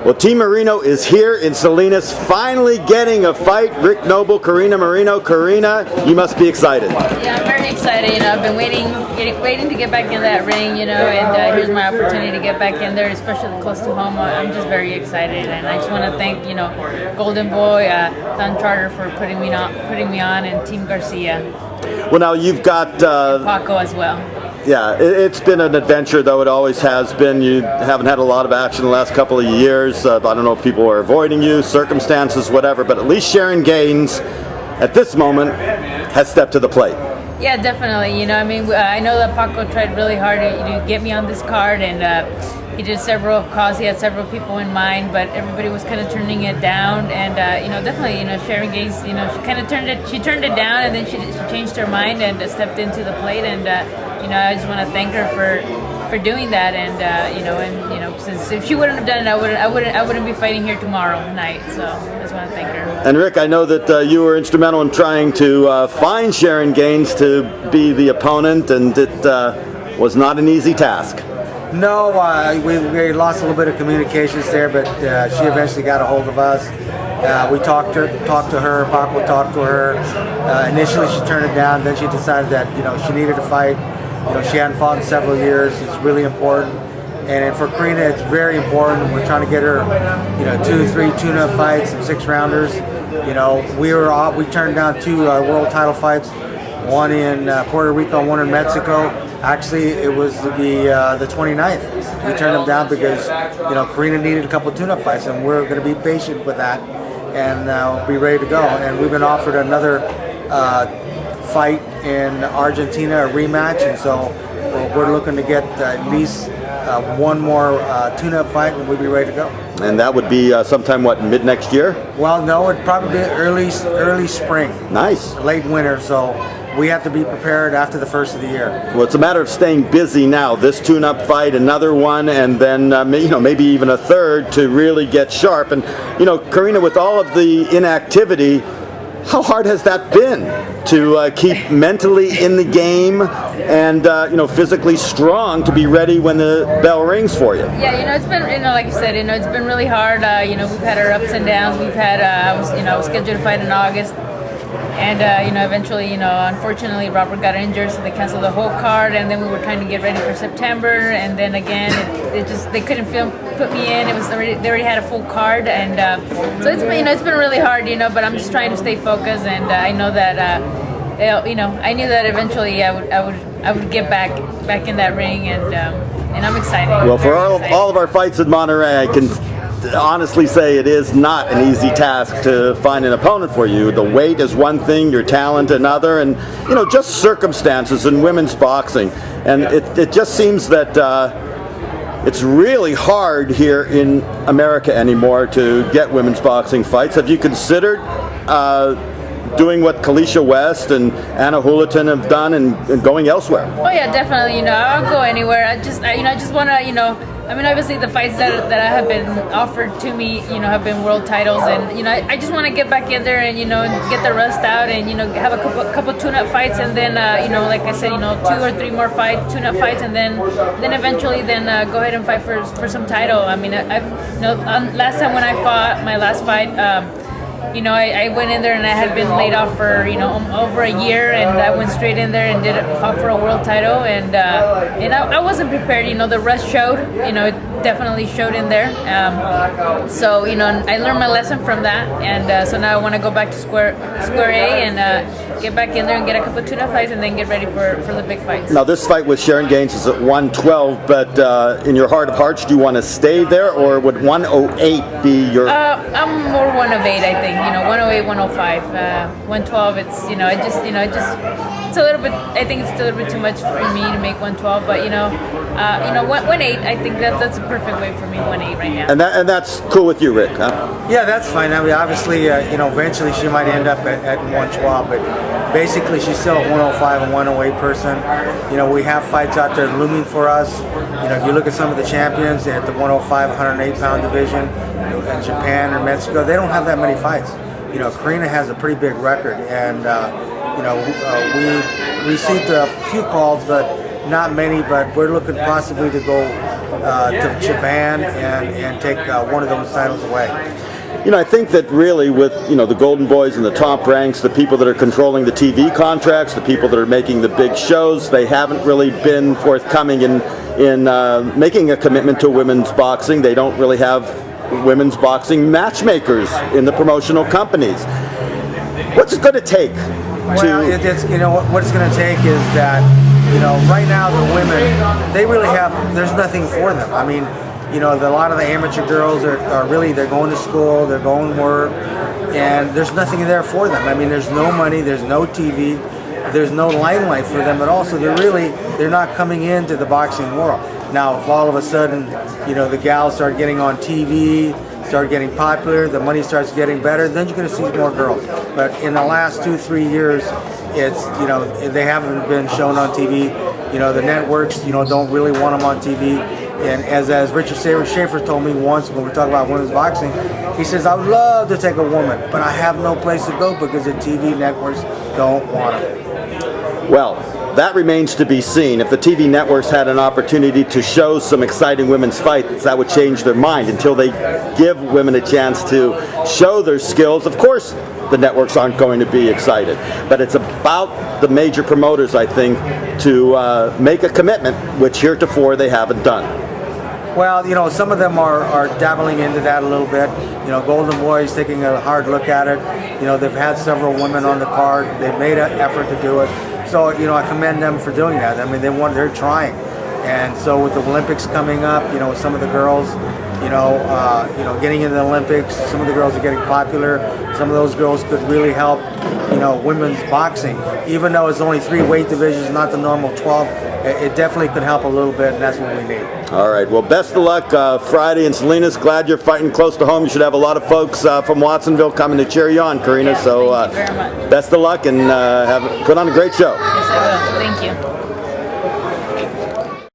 Well, Team Moreno is here in Salinas, finally getting a fight. Rick Noble, Carina Moreno. Carina, you must be excited. Yeah, I'm very excited. I've been waiting to get back in that ring, and here's my opportunity to get back in there, especially close to home. I'm just very excited, and I just want to thank, Golden Boy, Don Charter for putting me on, and Team Garcia. Well, now you've got Paco as well. Yeah, it's been an adventure, though it always has been. You haven't had a lot of action the last couple of years. I don't know if people are avoiding you, circumstances, whatever, but at least Sharon Gaines, at this moment, has stepped to the plate. Yeah, definitely. I know that Paco tried really hard to get me on this card, and he did several calls. He had several people in mind, but everybody was kind of turning it down. And definitely, Sharon Gaines, she kind of turned it down, and then she changed her mind and stepped into the plate. And I just want to thank her for doing that. And since if she wouldn't have done it, I wouldn't be fighting here tomorrow night. So I just want to thank her. And Rick, I know that you were instrumental in trying to find Sharon Gaines to be the opponent, and it was not an easy task. No, we lost a little bit of communications there, but she eventually got a hold of us. We talked to her. Paco talked to her. Initially, she turned it down. Then she decided that she needed to fight. She hadn't fought in several years. It's really important. And for Carina, it's very important. We're trying to get her, 2-3 tune-up fights, some 6-rounders. We turned down 2 world title fights, one in Puerto Rico, one in Mexico. Actually, it was the 29th. We turned them down because, Carina needed a couple of tune-up fights, and we're going to be patient with that and be ready to go. And we've been offered another fight in Argentina, a rematch, and so we're looking to get at least one more tune-up fight, and we'll be ready to go. And that would be sometime, mid next year? Well, no, it'd probably be early spring. Nice. Late winter, so we have to be prepared after the first of the year. Well, it's a matter of staying busy now. This tune-up fight, another one, and then maybe even a third to really get sharp. And Carina, with all of the inactivity, how hard has that been to keep mentally in the game and physically strong to be ready when the bell rings for you? Yeah, it's been like you said, it's been really hard. We've had our ups and downs. We've had I was scheduled to fight in August. And eventually, unfortunately, Robert got injured, so they canceled the whole card. And then we were trying to get ready for September, and then again, they couldn't put me in. They already had a full card, and so it's been really hard, but I'm just trying to stay focused, and I know that I knew that eventually I would get back in that ring, and I'm excited. Well, for all of our fights in Monterey, I can honestly say it is not an easy task to find an opponent for you. The weight is one thing, your talent another, and just circumstances in women's boxing. And it just seems that it's really hard here in America anymore to get women's boxing fights. Have you considered doing what Kalisha West and Anna Hulaton have done and going elsewhere? Oh yeah, definitely. I'll go anywhere. I just want to, obviously the fights that I have been offered to me, have been world titles, and I just want to get back in there and get the rust out and have a couple tune-up fights, and then like I said, 2 or 3 more fights, tune-up fights, and then eventually go ahead and fight for some title. Last time when I fought my last fight, I went in there and I had been laid off for over a year, and I went straight in there and fought for a world title, and I wasn't prepared. The rust showed. It definitely showed in there. So I learned my lesson from that, and so now I want to go back to square A and get back in there and get a couple of tune-up fights, and then get ready for the big fights. Now this fight with Sharon Gaines is at 112, but in your heart of hearts, do you want to stay there, or would 108 be your? I'm more 108, I think. 108, 105, 112. It's it's a little bit. I think it's a little bit too much for me to make 112. But 108. I think that's a perfect weight for me. 108 right now. And that's cool with you, Rick, huh? Yeah, that's fine. Obviously, eventually she might end up at 112, but basically she's still a 105 and 108 person. We have fights out there looming for us. If you look at some of the champions at the 105, 108-pound division in Japan or Mexico, they don't have that many fights. Carina has a pretty big record, and we received a few calls, but not many. But we're looking possibly to go to ban and take one of those titles away. You know, I think that really with, the Golden Boys in the top ranks, the people that are controlling the TV contracts, the people that are making the big shows, they haven't really been forthcoming in making a commitment to women's boxing. They don't really have women's boxing matchmakers in the promotional companies. What's it going to take? Well, what it's going to take is that, right now the women, they really there's nothing for them. I mean, a lot of the amateur girls are really, they're going to school, they're going to work, and there's nothing there for them. I mean, there's no money, there's no TV, there's no limelight for them at all, so they're not coming into the boxing world. Now, if all of a sudden, the gals start getting on TV, start getting popular, the money starts getting better, then you're going to see more girls. But in the last 2-3 years, it's, they haven't been shown on TV. The networks, don't really want them on TV. And as Richard Schaefer told me once when we talked about women's boxing, he says, I would love to take a woman, but I have no place to go because the TV networks don't want them. Well, that remains to be seen. If the TV networks had an opportunity to show some exciting women's fights, that would change their mind. Until they give women a chance to show their skills, of course, the networks aren't going to be excited. But it's about the major promoters, I think, to make a commitment, which heretofore they haven't done. Well, some of them are dabbling into that a little bit. Golden Boy's taking a hard look at it. They've had several women on the card. They've made an effort to do it. So, I commend them for doing that. I mean, they're trying. And so with the Olympics coming up, some of the girls, getting into the Olympics, some of the girls are getting popular. Some of those girls could really help, women's boxing. Even though it's only 3 weight divisions, not the normal 12, it definitely could help a little bit, and that's what we need. All right. Well, best of luck Friday in Salinas. Glad you're fighting close to home. You should have a lot of folks from Watsonville coming to cheer you on, Carina. Yeah, so thank you very much. Best of luck and put on a great show. Yes, I will. Thank you.